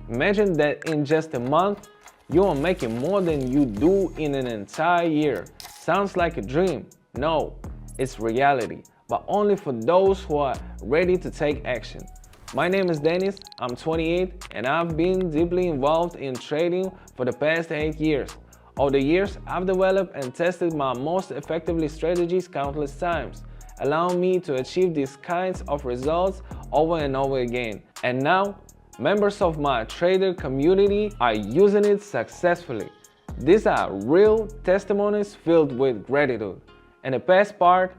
Imagine that in just a month, you are making more than you do in an entire year. Sounds like a dream. No, it's reality, but only for those who are ready to take action. My name is Dennis, I'm 28, and I've been deeply involved in trading for the past 8 years. Over the years, I've developed and tested my most effectively strategies countless times, allowing me to achieve these kinds of results over and over again. And now, members of my trader community are using it successfully. These are real testimonies filled with gratitude. And the best part,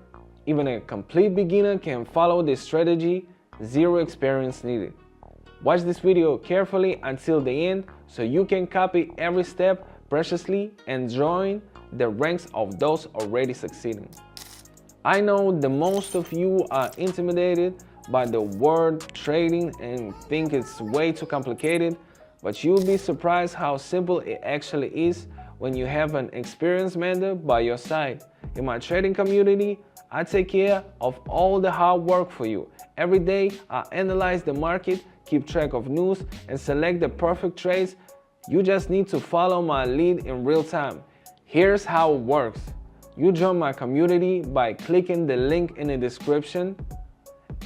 even a complete beginner can follow this strategy, zero experience needed. Watch this video carefully until the end so you can copy every step preciously and join the ranks of those already succeeding. I know that most of you are intimidated by the word trading and think it's way too complicated, but you'll be surprised how simple it actually is when you have an experienced mentor by your side. In my trading community, I take care of all the hard work for you. Every day, I analyze the market, keep track of news, and select the perfect trades. You just need to follow my lead in real time. Here's how it works. You join my community by clicking the link in the description.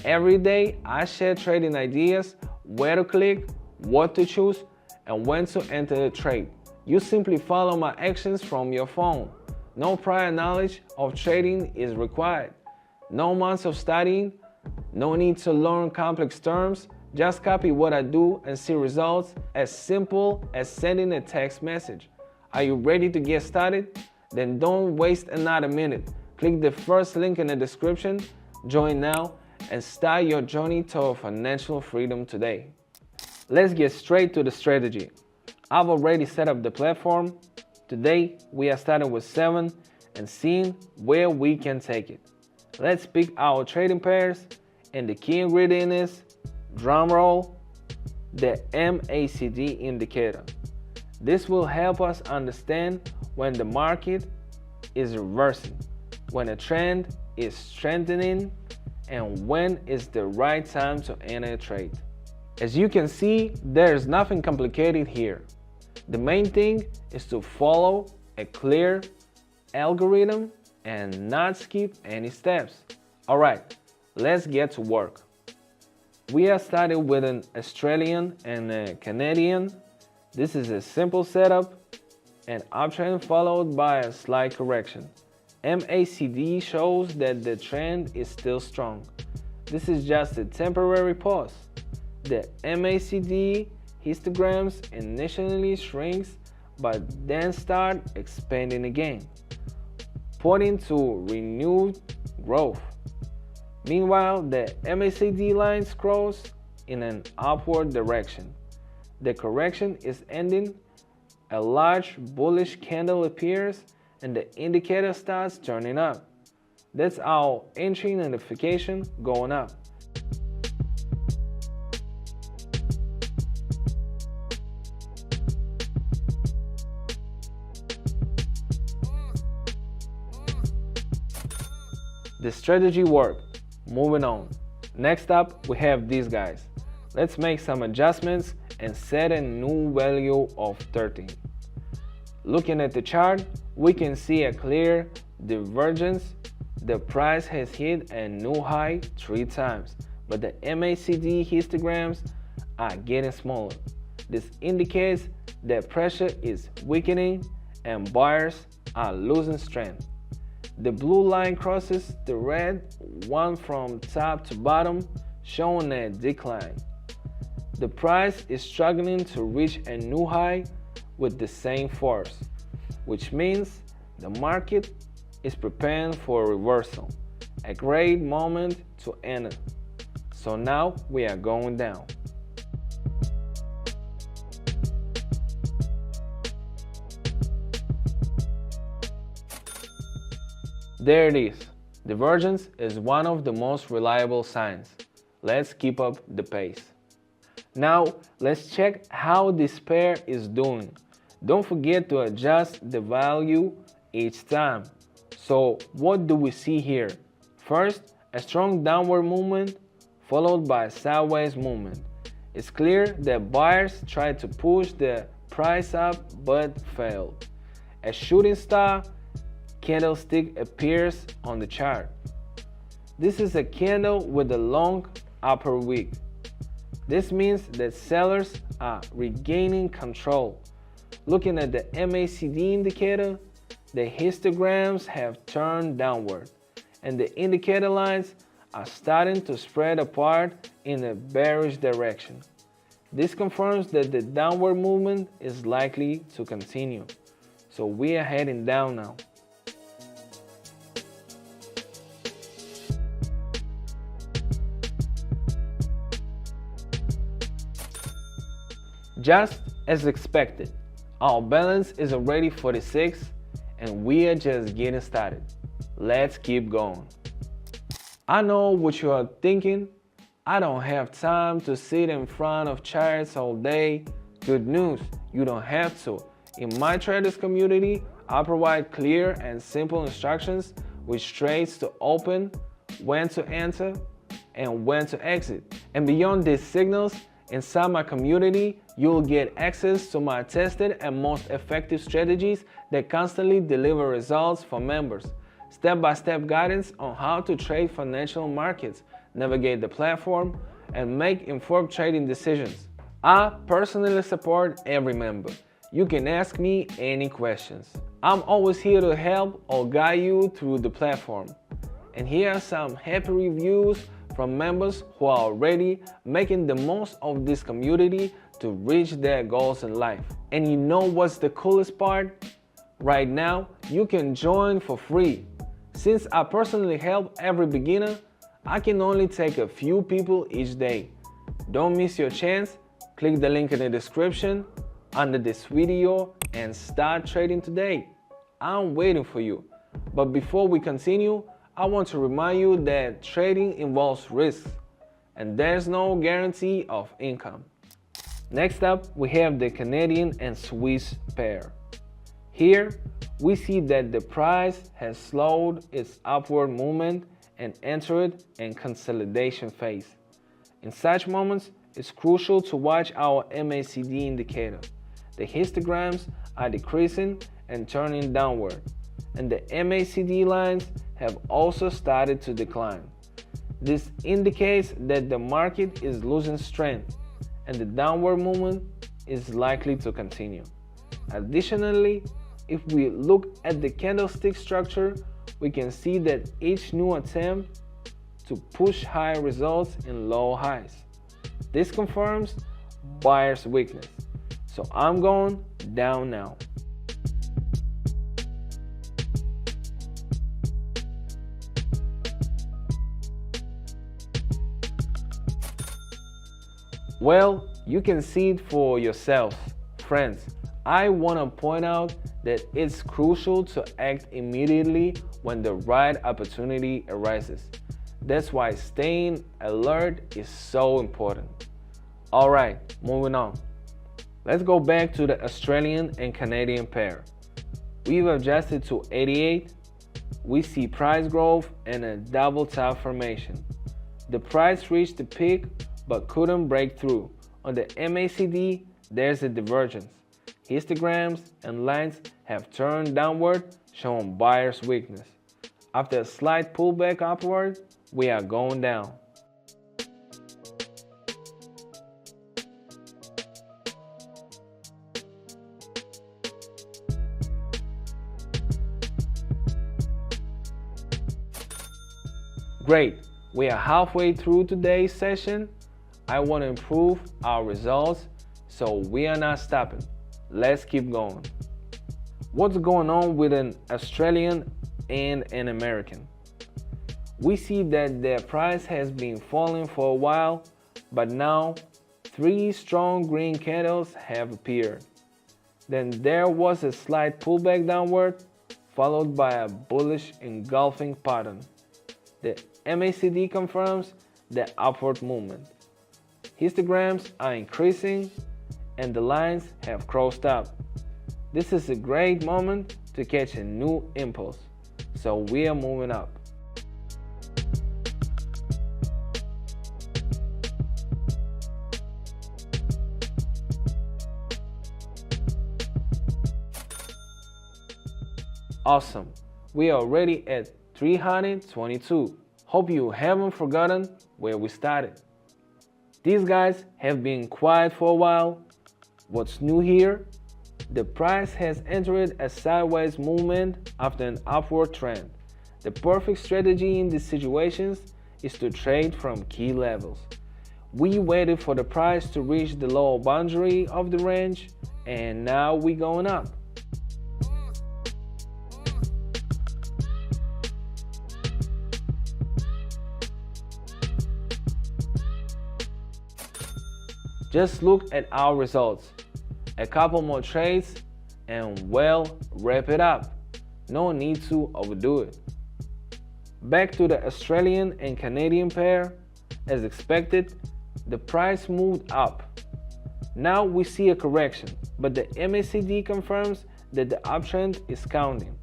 Every day, I share trading ideas, where to click, what to choose, and when to enter the trade. You simply follow my actions from your phone. No prior knowledge of trading is required. No months of studying. No need to learn complex terms. Just copy what I do and see results as simple as sending a text message. Are you ready to get started? Then don't waste another minute. Click the first link in the description, join now, and start your journey toward financial freedom today. Let's get straight to the strategy. I've already set up the platform. Today, we are starting with 7 and seeing where we can take it. Let's pick our trading pairs, and the key ingredient is, drumroll, the MACD indicator. This will help us understand when the market is reversing, when a trend is strengthening, and when is the right time to enter a trade. As you can see, there's nothing complicated here. The main thing is to follow a clear algorithm and not skip any steps. Alright, let's get to work. We are starting with an Australian and a Canadian. This is a simple setup, an uptrend followed by a slight correction. MACD shows that the trend is still strong. This is just a temporary pause. The MACD histograms initially shrinks but then start expanding again, pointing to renewed growth. Meanwhile, the MACD line scrolls in an upward direction. The correction is ending, a large bullish candle appears, and the indicator starts turning up. That's our entry notification going up. The strategy worked. Moving on. Next up, we have these guys. Let's make some adjustments and set a new value of 13. Looking at the chart, we can see a clear divergence. The price has hit a new high 3 times, but the MACD histograms are getting smaller. This indicates that pressure is weakening and buyers are losing strength. The blue line crosses the red one from top to bottom, showing a decline. The price is struggling to reach a new high with the same force, which means the market is preparing for a reversal, a great moment to enter. So now we are going down. There it is. Divergence is one of the most reliable signs. Let's keep up the pace. Now let's check how this pair is doing. Don't forget to adjust the value each time. So what do we see here? First, a strong downward movement followed by a sideways movement. It's clear that buyers tried to push the price up but failed. A shooting star candlestick appears on the chart. This is a candle with a long upper wick. This means that sellers are regaining control. Looking at the MACD indicator, the histograms have turned downward, and the indicator lines are starting to spread apart in a bearish direction. This confirms that the downward movement is likely to continue. So we are heading down now. Just as expected, our balance is already 46 and we are just getting started. Let's keep going. I know what you are thinking. I don't have time to sit in front of charts all day. Good news, you don't have to. In my traders community, I provide clear and simple instructions with trades to open, when to enter, and when to exit. And beyond these signals, inside my community, you'll get access to my tested and most effective strategies that constantly deliver results for members. Step-by-step guidance on how to trade financial markets, navigate the platform, and make informed trading decisions. I personally support every member. You can ask me any questions. I'm always here to help or guide you through the platform. And here are some happy reviews from members who are already making the most of this community to reach their goals in life. And you know what's the coolest part? Right now, you can join for free. Since I personally help every beginner, I can only take a few people each day. Don't miss your chance. Click the link in the description under this video and start trading today. I'm waiting for you. But before we continue, I want to remind you that trading involves risks and there's no guarantee of income. Next up, we have the Canadian and Swiss pair. Here, we see that the price has slowed its upward movement and entered a consolidation phase. In such moments, it's crucial to watch our MACD indicator. The histograms are decreasing and turning downward, and the MACD lines have also started to decline. This indicates that the market is losing strength and the downward movement is likely to continue. Additionally, if we look at the candlestick structure, we can see that each new attempt to push higher results in low highs. This confirms buyer's weakness. So I'm going down now. Well, you can see it for yourself. Friends, I want to point out that it's crucial to act immediately when the right opportunity arises. That's why staying alert is so important. Alright, moving on. Let's go back to the Australian and Canadian pair. We've adjusted to 88. We see price growth and a double top formation. The price reached the peak but couldn't break through. On the MACD, there's a divergence. Histograms and lines have turned downward, showing buyer's weakness. After a slight pullback upward, we are going down. Great, we are halfway through today's session. I want to improve our results, so we are not stopping. Let's keep going. What's going on with an Australian and an American? We see that their price has been falling for a while, but now 3 strong green candles have appeared. Then there was a slight pullback downward, followed by a bullish engulfing pattern. The MACD confirms the upward movement. Histograms are increasing and the lines have crossed up. This is a great moment to catch a new impulse, so we are moving up. Awesome. We are already at 322. Hope you haven't forgotten where we started. These guys have been quiet for a while. What's new here? The price has entered a sideways movement after an upward trend. The perfect strategy in these situations is to trade from key levels. We waited for the price to reach the lower boundary of the range, and now we're going up. Just look at our results. A couple more trades and well, wrap it up. No need to overdo it. Back to the Australian and Canadian pair. As expected, the price moved up. Now we see a correction, but the MACD confirms that the uptrend is counting.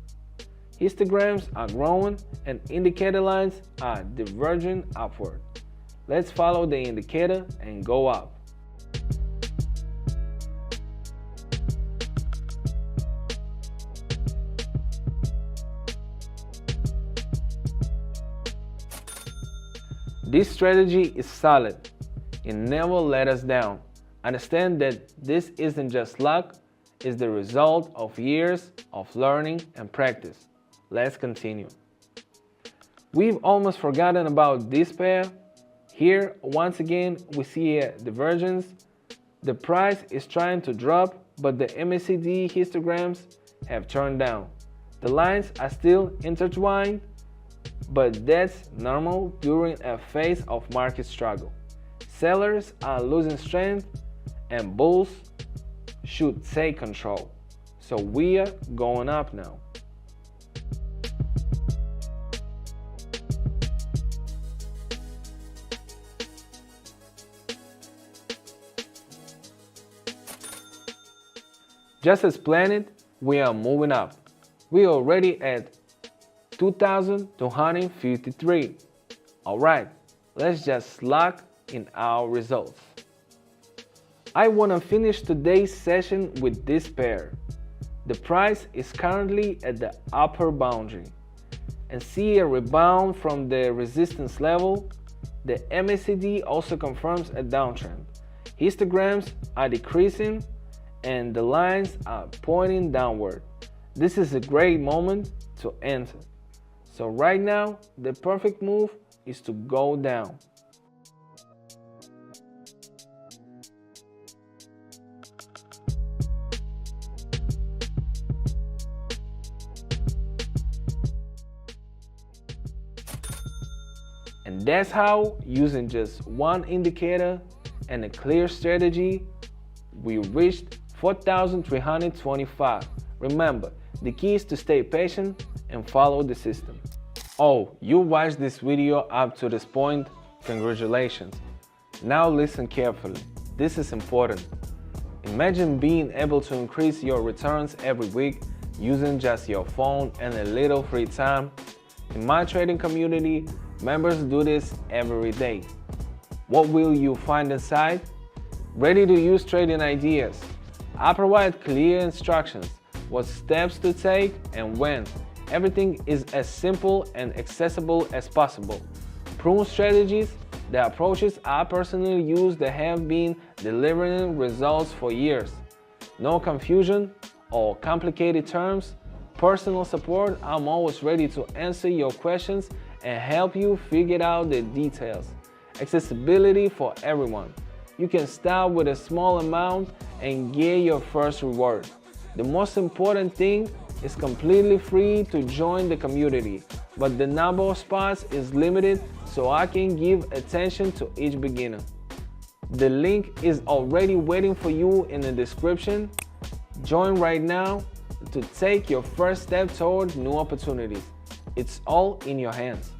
Histograms are growing and indicator lines are diverging upward. Let's follow the indicator and go up. This strategy is solid. It never let us down. Understand that this isn't just luck, it's the result of years of learning and practice. Let's continue. We've almost forgotten about this pair. Here, once again, we see a divergence. The price is trying to drop, but the MACD histograms have turned down. The lines are still intertwined, but that's normal during a phase of market struggle. Sellers are losing strength and bulls should take control. So we are going up now. Just as planned, we are moving up. We are already at 2,253. Alright, let's just lock in our results. I want to finish today's session with this pair. The price is currently at the upper boundary and see a rebound from the resistance level. The MACD also confirms a downtrend. Histograms are decreasing and the lines are pointing downward. This is a great moment to enter. So right now, the perfect move is to go down. And that's how, using just one indicator and a clear strategy, we reached 4,325. Remember, the key is to stay patient and follow the system. Oh, you watched this video up to this point? Congratulations. Now listen carefully. This is important. Imagine being able to increase your returns every week using just your phone and a little free time. In my trading community, members do this every day. What will you find inside? Ready-to-use trading ideas. I provide clear instructions, what steps to take and when. Everything is as simple and accessible as possible. Proven strategies, the approaches I personally use that have been delivering results for years. No confusion or complicated terms. Personal support, I'm always ready to answer your questions and help you figure out the details. Accessibility for everyone. You can start with a small amount and get your first reward. The most important thing is completely free to join the community, but the number of spots is limited so I can give attention to each beginner. The link is already waiting for you in the description. Join right now to take your first step toward new opportunities. It's all in your hands.